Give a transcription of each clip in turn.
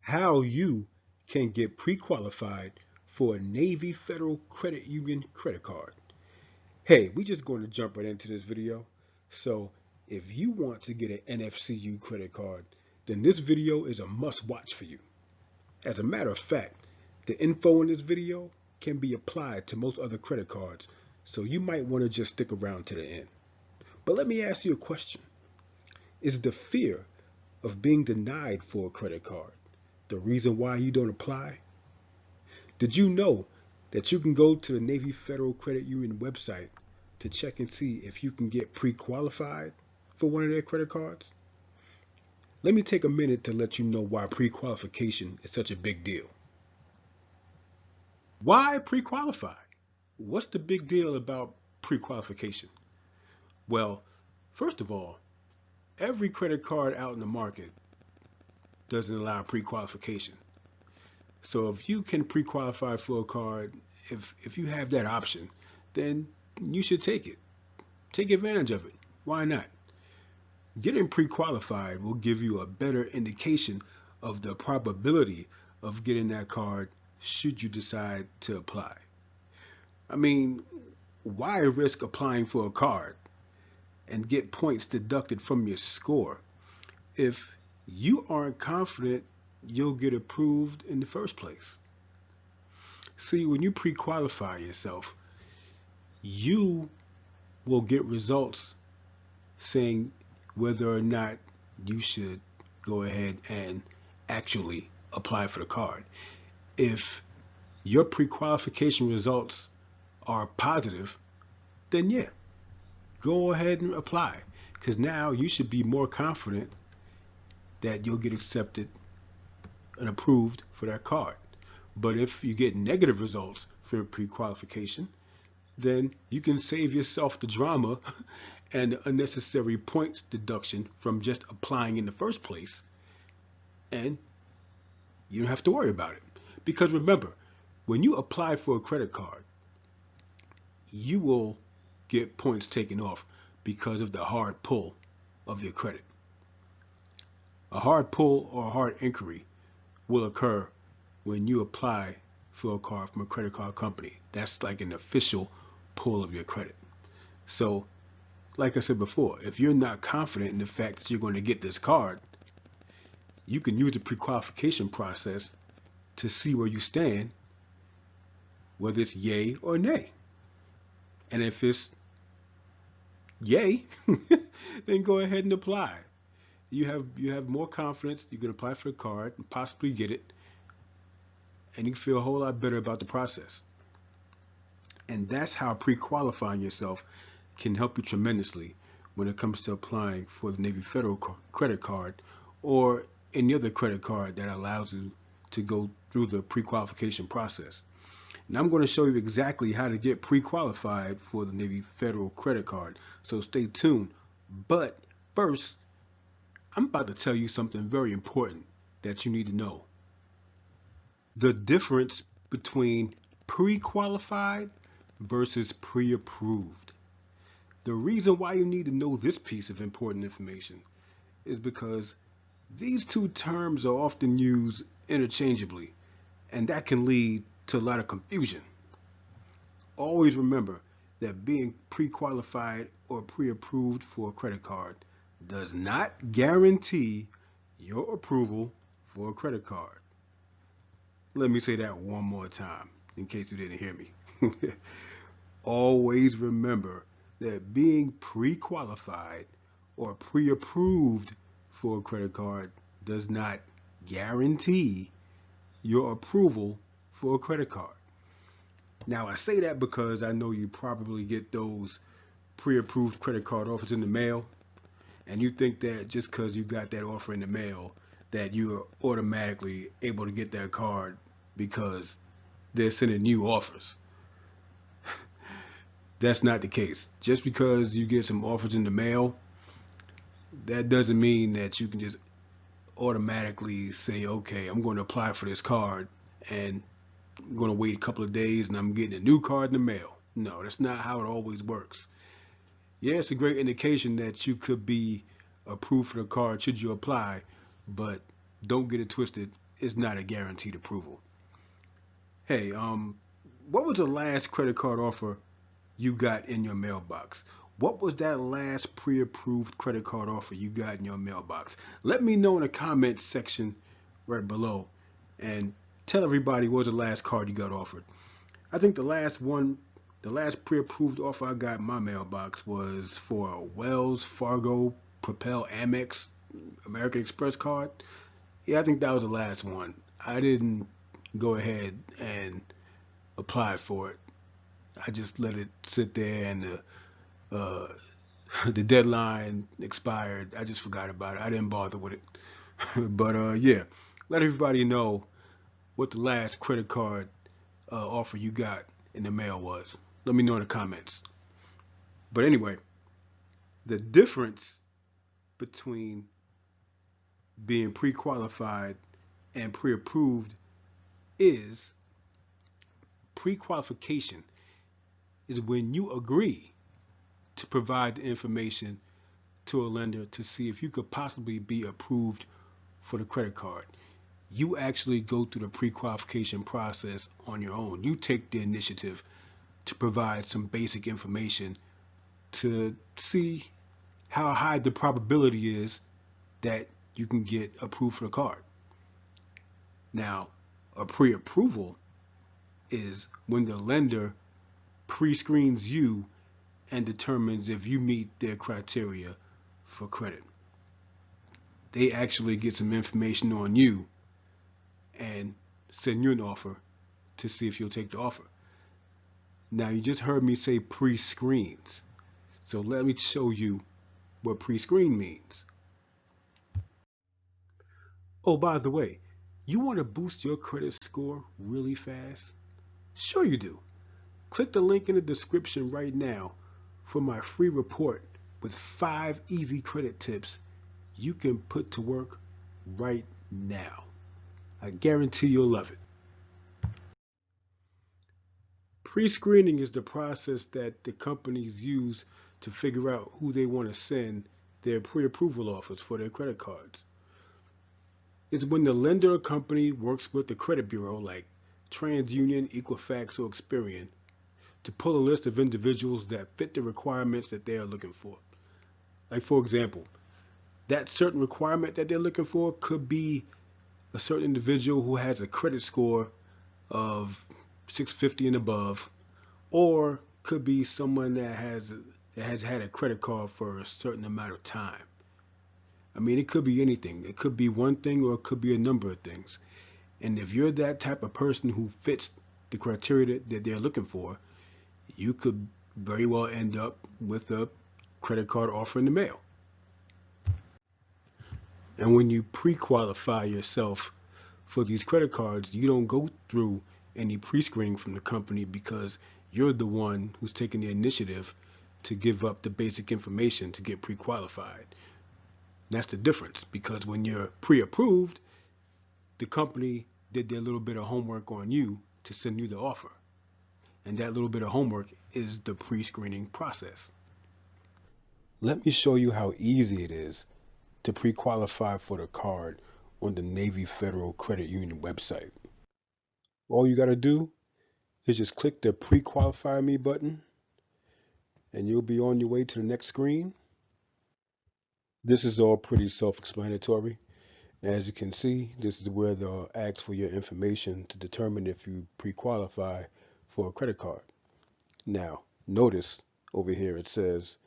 how you can get pre-qualified for a Navy Federal Credit Union credit card. Hey, we just going to jump right into this video. So if you want to get an NFCU credit card, then this video is a must watch for you. As a matter of fact, the info in this video can be applied to most other credit cards, so you might want to just stick around to the end. But let me ask you a question. Is the fear of being denied for a credit card the reason why you don't apply? Did you know that you can go to the Navy Federal Credit Union website to check and see if you can get pre-qualified for one of their credit cards? Let me take a minute to let you know why pre-qualification is such a big deal. Why pre-qualify? What's the big deal about pre-qualification? Well, first of all, every credit card out in the market doesn't allow pre-qualification. So if you can pre-qualify for a card, if you have that option, then you should take it. Take advantage of it. Why not? Getting pre-qualified will give you a better indication of the probability of getting that card should you decide to apply. I mean, why risk applying for a card and get points deducted from your score if you aren't confident you'll get approved in the first place? See, when you pre-qualify yourself, you will get results saying whether or not you should go ahead and actually apply for the card. If your pre-qualification results are positive, then yeah, go ahead and apply, because now you should be more confident that you'll get accepted and approved for that card. But if you get negative results for pre-qualification, then you can save yourself the drama and the unnecessary points deduction from just applying in the first place, and you don't have to worry about it. Because remember, when you apply for a credit card, you will get points taken off because of the hard pull of your credit. A hard pull or a hard inquiry will occur when you apply for a card from a credit card company. That's like an official pull of your credit. So, like I said before, if you're not confident in the fact that you're going to get this card, you can use the pre-qualification process to see where you stand, whether it's yay or nay. And if it's yay, then go ahead and apply. You have more confidence. You can apply for the card and possibly get it, and you feel a whole lot better about the process. And that's how pre-qualifying yourself can help you tremendously when it comes to applying for the Navy Federal credit card or any other credit card that allows you to go through the pre-qualification process. And I'm going to show you exactly how to get pre-qualified for the Navy Federal credit card. So stay tuned. But first, I'm about to tell you something very important that you need to know. The difference between pre-qualified versus pre-approved. The reason why you need to know this piece of important information is because these two terms are often used interchangeably, and that can lead to a lot of confusion. Always remember that being pre-qualified or pre-approved for a credit card does not guarantee your approval for a credit card. Let me say that one more time in case you didn't hear me. Always remember that being pre-qualified or pre-approved for a credit card does not guarantee your approval for a credit card. Now, I say that because I know you probably get those pre-approved credit card offers in the mail, and you think that just because you got that offer in the mail that you're automatically able to get that card because they're sending new offers. That's not the case. Just because you get some offers in the mail, that doesn't mean that you can just automatically say, okay, I'm going to apply for this card and I'm going to wait a couple of days and I'm getting a new card in the mail. No, that's not how it always works. Yeah, it's a great indication that you could be approved for the card should you apply, but don't get it twisted. is not a guaranteed approval. Hey, what was the last credit card offer you got in your mailbox? What was that last pre-approved credit card offer you got in your mailbox? Let me know in the comments section right below and tell everybody what was the last card you got offered. I think the last pre-approved offer I got in my mailbox was for a Wells Fargo Propel Amex American Express card. Yeah, I think that was the last one. I didn't go ahead and apply for it. I just let it sit there, and uh, the deadline expired. I just forgot about it. I didn't bother with it. But yeah, let everybody know what the last credit card offer you got in the mail was. Let me know in the comments. But anyway, the difference between being pre-qualified and pre-approved is pre-qualification is when you agree to provide the information to a lender to see if you could possibly be approved for the credit card. You actually go through the pre-qualification process on your own. You take the initiative to provide some basic information to see how high the probability is that you can get approved for the card. Now, a pre-approval is when the lender pre-screens you and determines if you meet their criteria for credit. They actually get some information on you and send you an offer to see if you'll take the offer. Now, you just heard me say pre-screens. So let me show you what pre-screen means. Oh, by the way, you want to boost your credit score really fast? Sure you do. Click the link in the description right now for my free report with 5 easy credit tips you can put to work right now. I guarantee you'll love it. Pre-screening is the process that the companies use to figure out who they want to send their pre-approval offers for their credit cards. It's when the lender or company works with the credit bureau like TransUnion, Equifax, or Experian to pull a list of individuals that fit the requirements that they are looking for. Like, for example, that certain requirement that they're looking for could be a certain individual who has a credit score of 650 and above, or could be someone that has had a credit card for a certain amount of time. I mean, it could be anything. It could be one thing, or it could be a number of things. And if you're that type of person who fits the criteria that they're looking for, you could very well end up with a credit card offer in the mail. And when you pre-qualify yourself for these credit cards, you don't go through any pre-screening from the company because you're the one who's taking the initiative to give up the basic information to get pre-qualified. That's the difference, because when you're pre-approved, the company did their little bit of homework on you to send you the offer. And that little bit of homework is the pre-screening process. Let me show you how easy it is to pre-qualify for the card on the Navy Federal Credit Union website. All you got to do is just click the Pre-Qualify Me button, and you'll be on your way to the next screen. This is all pretty self-explanatory. As you can see, this is where they'll ask for your information to determine if you pre-qualify for a credit card. Now, notice over here it says,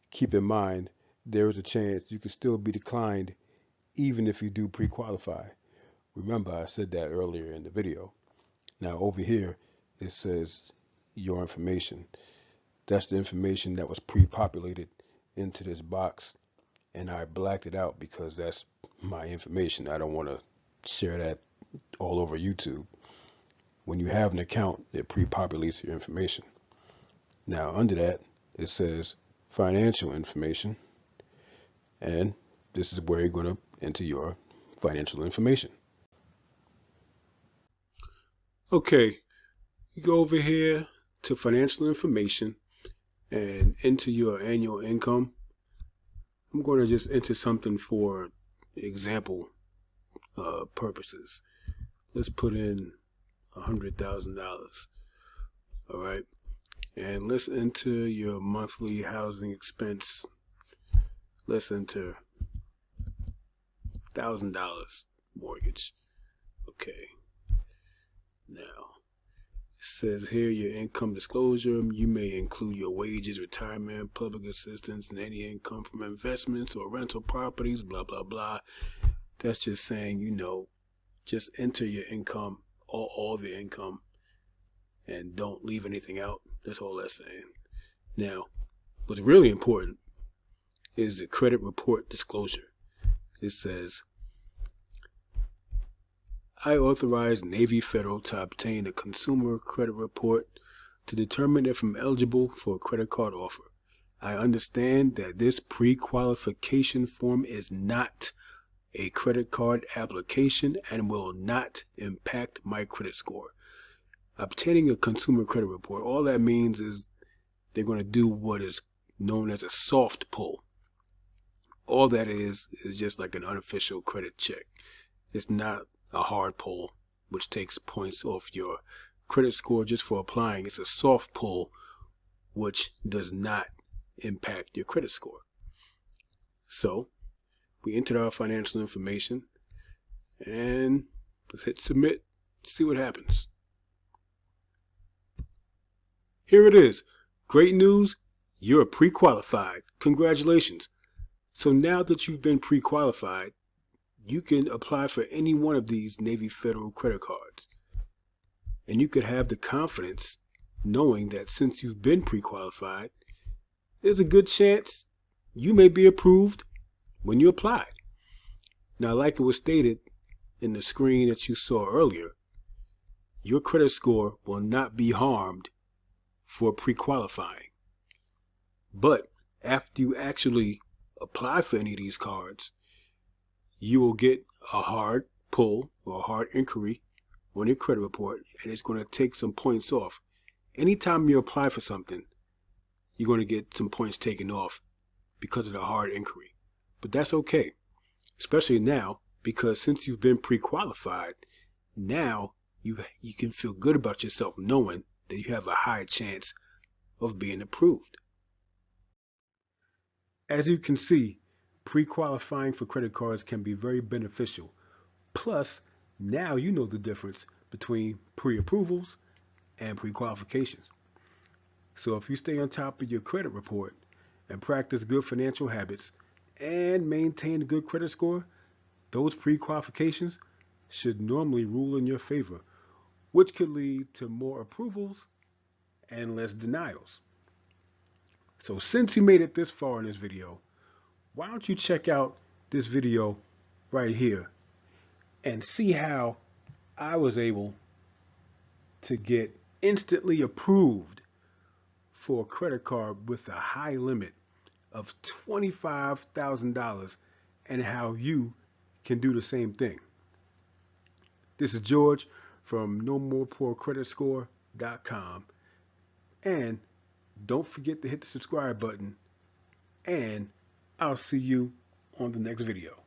keep in mind, there is a chance you could still be declined even if you do pre-qualify. Remember, I said that earlier in the video. Now, over here, it says your information. That's the information that was pre-populated into this box, and I blacked it out because that's my information. I don't want to share that all over YouTube. When you have an account, it pre-populates your information. Now, under that, it says financial information, and this is where you're going to enter your financial information. Okay, you go over here to financial information and enter your annual income. I'm going to just enter something for example purposes. let's put in $100,000. All right, and let's enter your monthly housing expense. Let's enter $1,000 mortgage. Okay. Now it says here your income disclosure. You may include your wages, retirement, public assistance, and any income from investments or rental properties. Blah blah blah. That's just saying, just enter your income, all the income, and don't leave anything out. That's all that's saying. Now, what's really important is the credit report disclosure. It says, I authorize Navy Federal to obtain a consumer credit report to determine if I'm eligible for a credit card offer. I understand that this pre-qualification form is not a credit card application and will not impact my credit score. Obtaining a consumer credit report, all that means is they're going to do what is known as a soft pull. All that is just like an unofficial credit check. It's not a hard pull, which takes points off your credit score just for applying. It's a soft pull, which does not impact your credit score. So, we entered our financial information, and let's hit submit, see what happens. Here it is. Great news, you're pre-qualified. Congratulations. So now that you've been pre-qualified, you can apply for any one of these Navy Federal credit cards. And you could have the confidence knowing that since you've been pre-qualified, there's a good chance you may be approved when you apply. Now, like it was stated in the screen that you saw earlier, your credit score will not be harmed for pre-qualifying. But after you actually apply for any of these cards, you will get a hard pull or a hard inquiry on your credit report, and it's going to take some points off. Anytime you apply for something, you're going to get some points taken off because of the hard inquiry. But that's okay, especially now, because since you've been pre-qualified, now you can feel good about yourself knowing that you have a high chance of being approved. As you can see, pre-qualifying for credit cards can be very beneficial. Plus, now you know the difference between pre-approvals and pre-qualifications. So if you stay on top of your credit report and practice good financial habits and maintain a good credit score, those pre-qualifications should normally rule in your favor, which could lead to more approvals and less denials. So since you made it this far in this video, why don't you check out this video right here and see how I was able to get instantly approved for a credit card with a high limit of $25,000 and how you can do the same thing. This is George from NoMorePoorCreditScore.com, and don't forget to hit the subscribe button, and I'll see you on the next video.